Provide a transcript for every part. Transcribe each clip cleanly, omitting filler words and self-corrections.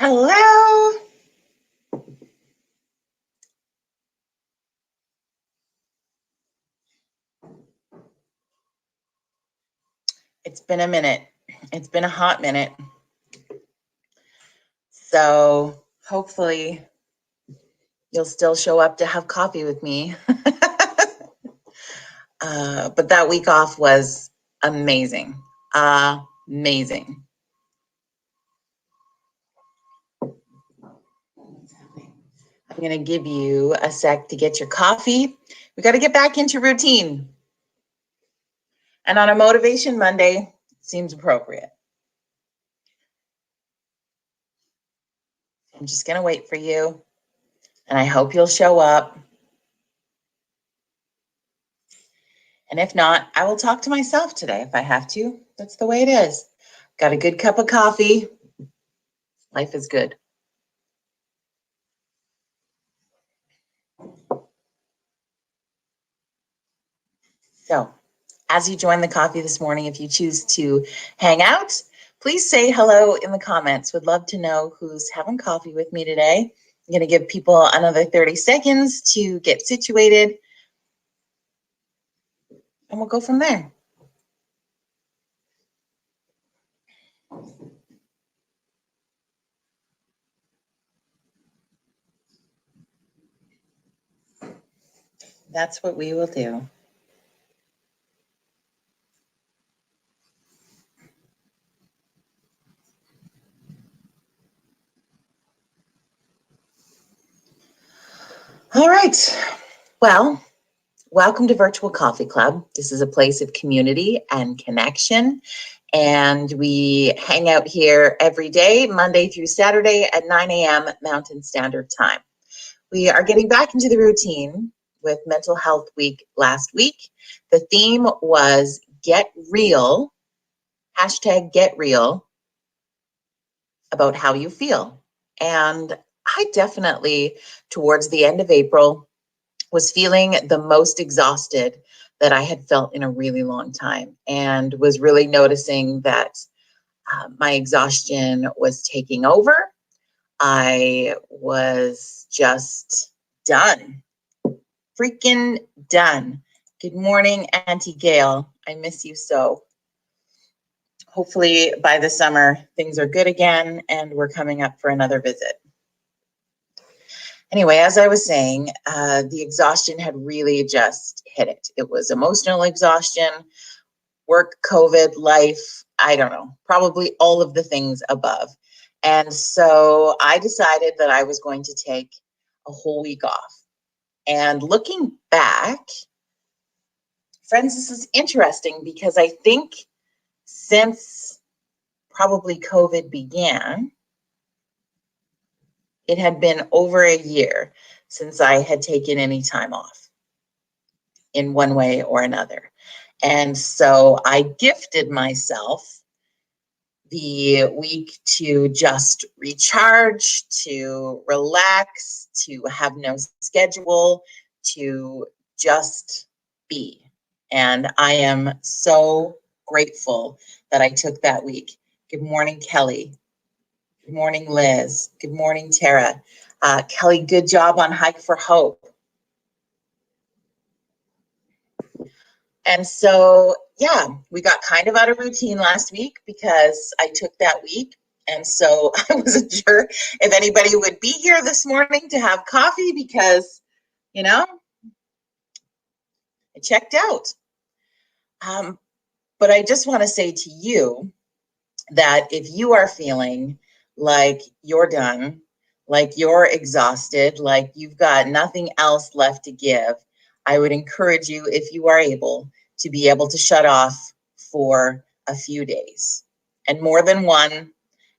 Hello. It's been a minute. It's been a hot minute. So hopefully you'll still show up to have coffee with me. But that week off was amazing. Amazing. I'm going to give you a sec to get your coffee. We got to get back into routine. And on a Motivation Monday, seems appropriate. I'm just going to wait for you. And I hope you'll show up. And if not, I will talk to myself today if I have to. That's the way it is. Got a good cup of coffee. Life is good. So, as you join the coffee this morning, if you choose to hang out, please say hello in the comments. Would love to know who's having coffee with me today. I'm going to give people another 30 seconds to get situated, and we'll go from there. That's what we will do. All right. Well, welcome to Virtual Coffee Club. This is a place of community and connection. And we hang out here every day, Monday through Saturday at 9 a.m. Mountain Standard Time. We are getting back into the routine with Mental Health Week last week. The theme was Get Real, hashtag Get Real, about how you feel. And I definitely, towards the end of April, was feeling the most exhausted that I had felt in a really long time, and was really noticing that my exhaustion was taking over. I was just done, freaking done. Good morning, Auntie Gail. I miss you so. Hopefully by the summer, things are good again and we're coming up for another visit. Anyway, as I was saying, the exhaustion had really just hit it. It was emotional exhaustion, work, COVID, life, I don't know, probably all of the things above. And so I decided that I was going to take a whole week off. And looking back, friends, this is interesting because I think since probably COVID began, it had been over a year since I had taken any time off in one way or another. And so I gifted myself the week to just recharge, to relax, to have no schedule, to just be. And I am so grateful that I took that week. Good morning, Kelly. Good morning, Liz. Good morning, Tara. Kelly, good job on Hike for Hope. And so, yeah, we got kind of out of routine last week because I took that week. And so I wasn't sure if anybody would be here this morning to have coffee because, you know, I checked out. But I just want to say to you that if you are feeling like you're done, like you're exhausted, like you've got nothing else left to give, I would encourage you, if you are able, to be able to shut off for a few days, and more than one,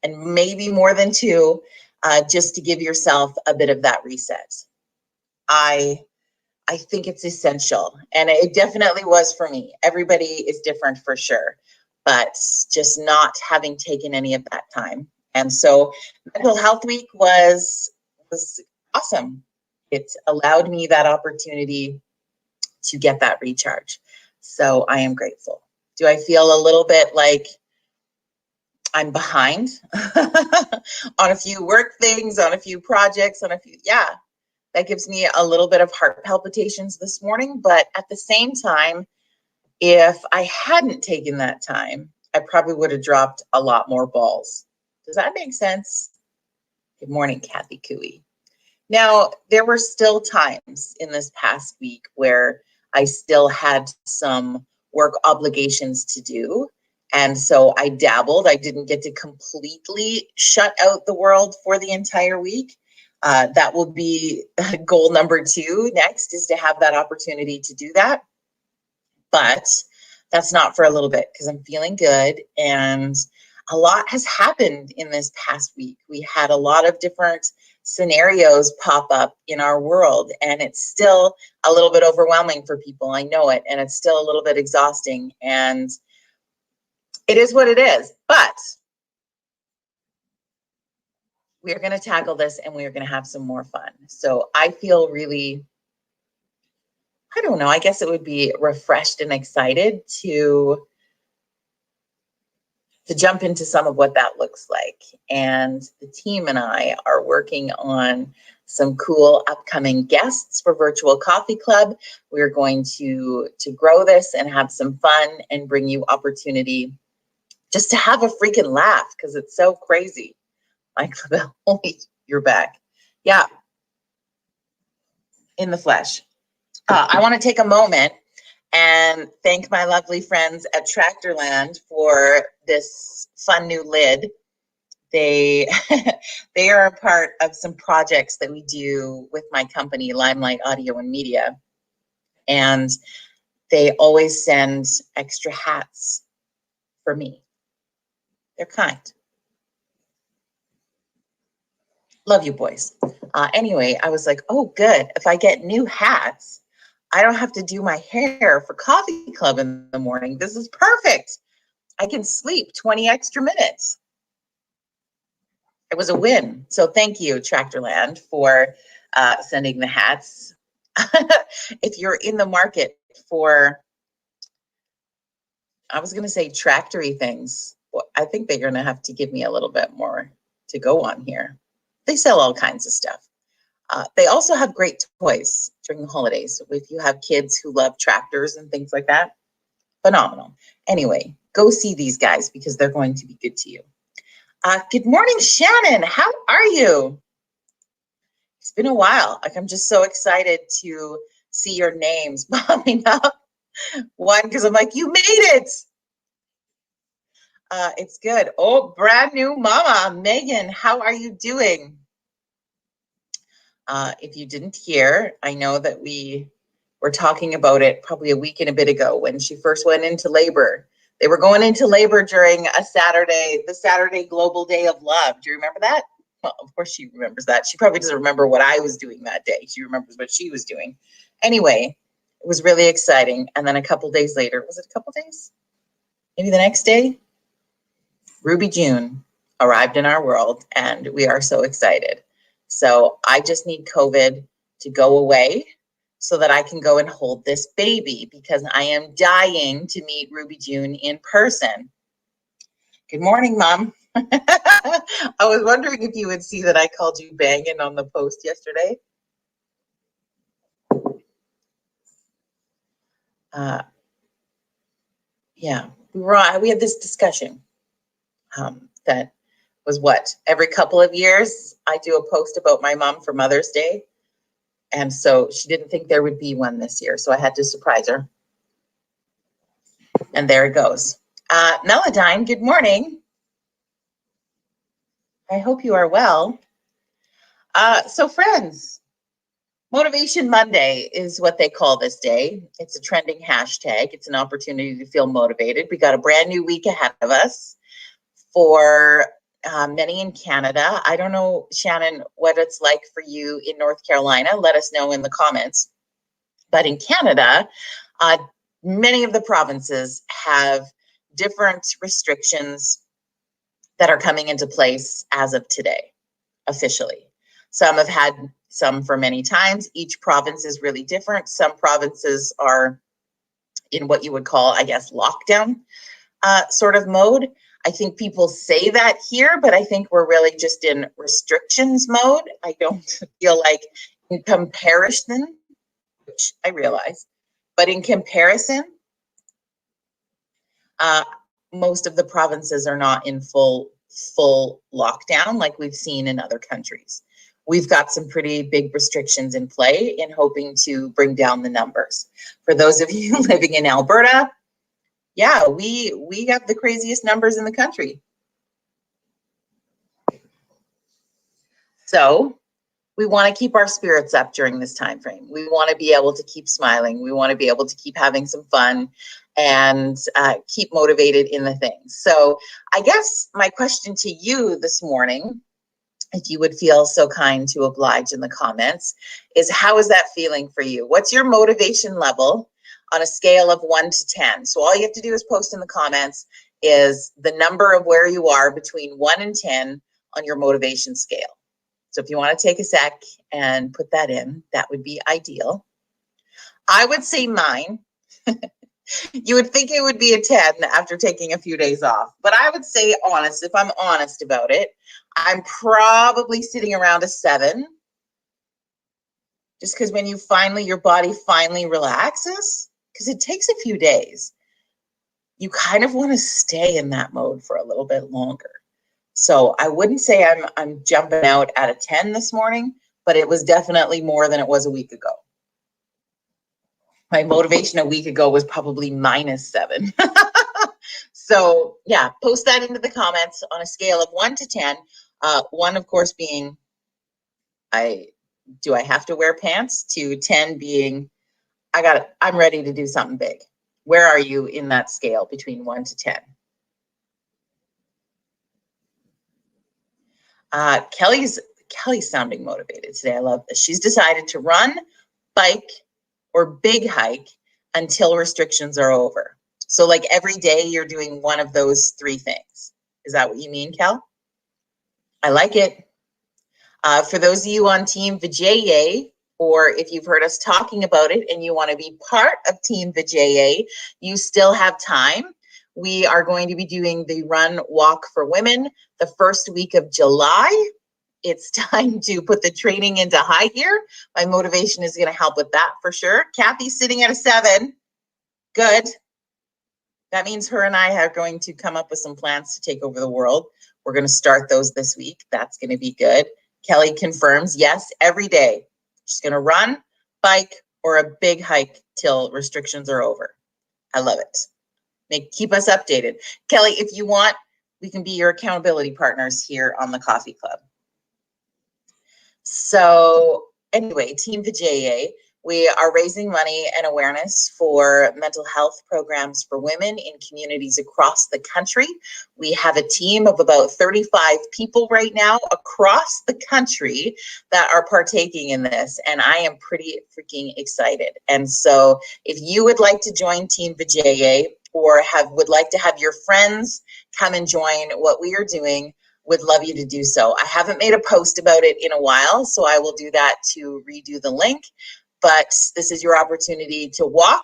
and maybe more than two, just to give yourself a bit of that reset. I think it's essential, and it definitely was for me. Everybody is different for sure, but just not having taken any of that time. And so Mental Health Week was awesome. It allowed me that opportunity to get that recharge. So I am grateful. Do I feel a little bit like I'm behind on a few work things, on a few projects, yeah, that gives me a little bit of heart palpitations this morning. But at the same time, if I hadn't taken that time, I probably would have dropped a lot more balls. Does that make sense? Good morning, Kathy Cooey. Now, there were still times in this past week where I still had some work obligations to do. And so I dabbled. I didn't get to completely shut out the world for the entire week. That will be goal number 2 next, is to have that opportunity to do that. But that's not for a little bit, because I'm feeling good. And a lot has happened in this past week. We had a lot of different scenarios pop up in our world, and it's still a little bit overwhelming for people. I know it, and it's still a little bit exhausting, and it is what it is. But we're going to tackle this, and we're going to have some more fun. So I feel really, I don't know, I guess it would be refreshed and excited to jump into some of what that looks like. And the team and I are working on some cool upcoming guests for Virtual Coffee Club. We're going to grow this and have some fun and bring you opportunity just to have a freaking laugh, because it's so crazy. Michael, you're back. Yeah, in the flesh. I want to take a moment and thank my lovely friends at Tractorland for this fun new lid. They they are a part of some projects that we do with my company, Limelight Audio and Media. And they always send extra hats for me. They're kind. Love you, boys. Anyway, I was like, oh, good. If I get new hats, I don't have to do my hair for Coffee Club in the morning. This is perfect. I can sleep 20 extra minutes. It was a win. So thank you, Tractorland, for sending the hats. If you're in the market for, I was going to say tractory things, well, I think they're going to have to give me a little bit more to go on here. They sell all kinds of stuff. They also have great toys during the holidays. If you have kids who love tractors and things like that, phenomenal. Anyway, go see these guys because they're going to be good to you. Good morning, Shannon. How are you? It's been a while. Like, I'm just so excited to see your names popping up. One, because I'm like, you made it. It's good. Oh, brand new mama, Megan. How are you doing? If you didn't hear, I know that we were talking about it probably a week and a bit ago when she first went into labor. They were going into labor during a Saturday, the Saturday Global Day of Love. Do you remember that? Well, of course she remembers that. She probably doesn't remember what I was doing that day. She remembers what she was doing. Anyway, it was really exciting. And then a couple days later, was it a couple days? Maybe the next day? Ruby June arrived in our world, and we are so excited. So I just need COVID to go away so that I can go and hold this baby, because I am dying to meet Ruby June in person. Good morning, Mom. I was wondering if you would see that I called you banging on the post yesterday. Yeah, we had this discussion that was what, every couple of years I do a post about my mom for Mother's Day. And so she didn't think there would be one this year, so I had to surprise her. And there it goes. Meladine, good morning. I hope you are well. So friends, Motivation Monday is what they call this day. It's a trending hashtag. It's an opportunity to feel motivated. We got a brand new week ahead of us for many in Canada. I don't know, Shannon, what it's like for you in North Carolina. Let us know in the comments. But in Canada, many of the provinces have different restrictions that are coming into place as of today, officially. Some have had some for many times. Each province is really different. Some provinces are in what you would call, I guess, lockdown sort of mode. I think people say that here, but I think we're really just in restrictions mode. I don't feel like in comparison, which I realize, but in comparison, uh, most of the provinces are not in full lockdown like we've seen in other countries. We've got some pretty big restrictions in play in hoping to bring down the numbers. For those of you living in Alberta, yeah, we have the craziest numbers in the country. So we want to keep our spirits up during this time frame. We want to be able to keep smiling. We want to be able to keep having some fun and keep motivated in the things. So I guess my question to you this morning, if you would feel so kind to oblige in the comments, is how is that feeling for you? What's your motivation level on a scale of 1 to 10? So all you have to do is post in the comments is the number of where you are between 1 and 10 on your motivation scale. So if you want to take a sec and put that in, that would be ideal. I would say mine. You would think it would be a 10 after taking a few days off, but I would say honest, if I'm honest about it, I'm probably sitting around a 7. Just because when you your body finally relaxes, because it takes a few days, you kind of want to stay in that mode for a little bit longer. So I wouldn't say I'm jumping out at a 10 this morning, but it was definitely more than it was a week ago. My motivation a week ago was probably -7. So yeah, post that into the comments on a scale of 1 to 10. 1, of course, being do I have to wear pants, to 10 being I'm ready to do something big. Where are you in that scale between 1 to 10? Kelly's sounding motivated today. I love this. She's decided to run, bike, or big hike until restrictions are over. So like every day you're doing one of those 3 things. Is that what you mean, Kel? I like it. For those of you on Team Vijaya, or if you've heard us talking about it and you want to be part of Team Vijaya, you still have time. We are going to be doing the Run Walk for Women the first week of July. It's time to put the training into high gear. My motivation is going to help with that for sure. Kathy's sitting at a 7. Good. That means her and I are going to come up with some plans to take over the world. We're going to start those this week. That's going to be good. Kelly confirms, yes, every day. She's going to run, bike, or a big hike till restrictions are over. I love it. Keep us updated. Kelly, if you want, we can be your accountability partners here on the Coffee Club. So anyway, Team Vijaya, we are raising money and awareness for mental health programs for women in communities across the country. We have a team of about 35 people right now across the country that are partaking in this, and I am pretty freaking excited. And so if you would like to join Team Vijaya or would like to have your friends come and join what we are doing, would love you to do so. I haven't made a post about it in a while, so I will do that to redo the link. But this is your opportunity to walk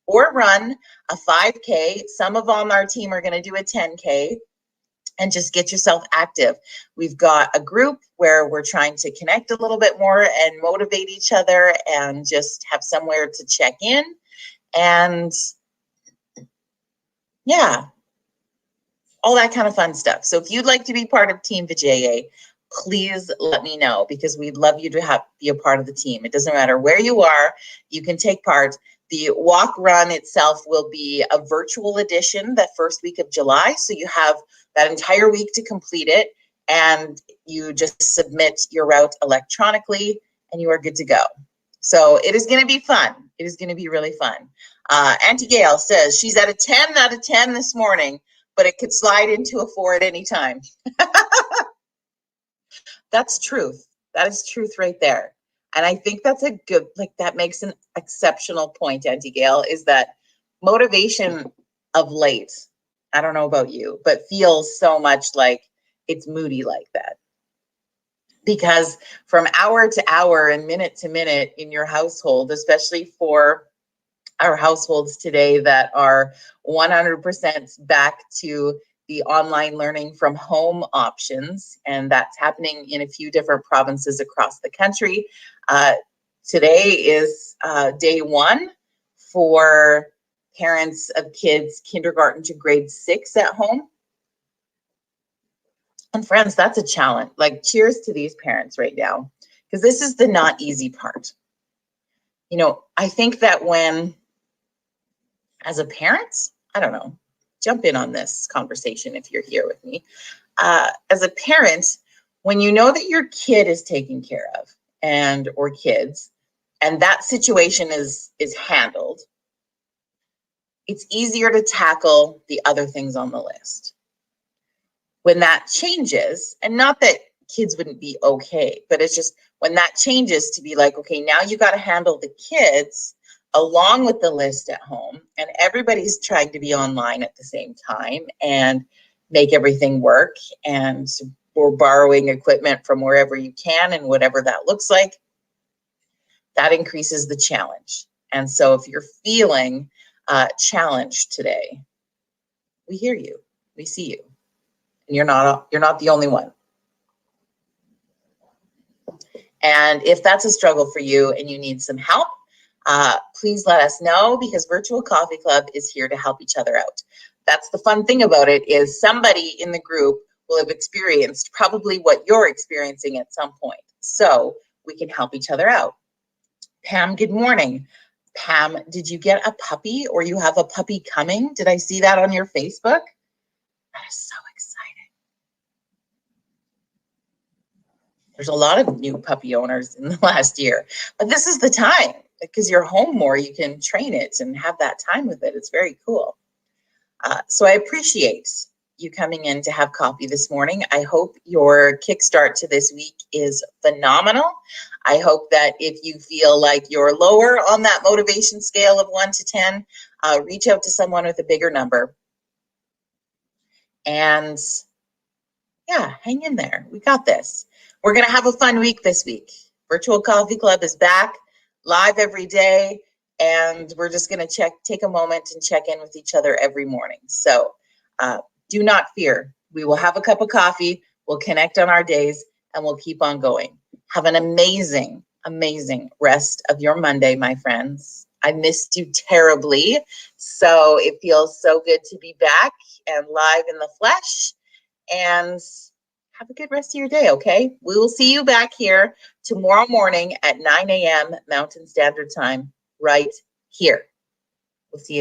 or run a 5K. Some of on our team are going to do a 10K and just get yourself active. We've got a group where we're trying to connect a little bit more and motivate each other and just have somewhere to check in. And yeah, all that kind of fun stuff. So if you'd like to be part of Team Vijaya, please let me know, because we'd love you to be a part of the team. It doesn't matter where you are, you can take part. The walk run itself will be a virtual edition that first week of July. So you have that entire week to complete it, and you just submit your route electronically and you are good to go. So it is going to be fun. It is going to be really fun. Auntie Gail says she's at a 10 out of 10 this morning, but it could slide into a 4 at any time. That's truth. That is truth right there. And I think that's a good, that makes an exceptional point, Auntie Gail, is that motivation of late, I don't know about you, but feels so much like it's moody like that. Because from hour to hour and minute to minute in your household, especially for our households today that are 100% back to the online learning from home options, and that's happening in a few different provinces across the country. Today is day one for parents of kids kindergarten to grade 6 at home. And friends, that's a challenge. Like, cheers to these parents right now, because this is the not easy part. You know, I think that when, as a parent, I don't know, jump in on this conversation if you're here with me. As a parent, when you know that your kid is taken care of, and or kids, and that situation is handled, it's easier to tackle the other things on the list. When that changes, and not that kids wouldn't be okay, but it's just when that changes to be like, okay, now you got to handle the kids along with the list at home, and everybody's trying to be online at the same time and make everything work, and or borrowing equipment from wherever you can and whatever that looks like, that increases the challenge. And so if you're feeling challenged today, we hear you, we see you, and you're not the only one. And if that's a struggle for you and you need some help, please let us know, because Virtual Coffee Club is here to help each other out. That's the fun thing about it, is somebody in the group will have experienced probably what you're experiencing at some point. So we can help each other out. Pam, good morning. Pam, did you get a puppy, or you have a puppy coming? Did I see that on your Facebook? That is so exciting. There's a lot of new puppy owners in the last year, but this is the time, because you're home more, you can train it and have that time with it. It's very cool. So I appreciate you coming in to have coffee this morning. I hope your kickstart to this week is phenomenal. I hope that if you feel like you're lower on that motivation scale of 1 to 10, reach out to someone with a bigger number. And yeah, hang in there. We got this. We're going to have a fun week this week. Virtual Coffee Club is back live every day, and we're just going to take a moment and check in with each other every morning. So do not fear. We will have a cup of coffee, we'll connect on our days, and we'll keep on going. Have an amazing, amazing rest of your Monday, my friends. I missed you terribly, so it feels so good to be back and live in the flesh. And have a good rest of your day, okay? We will see you back here tomorrow morning at 9 a.m. Mountain Standard Time, right here. We'll see you.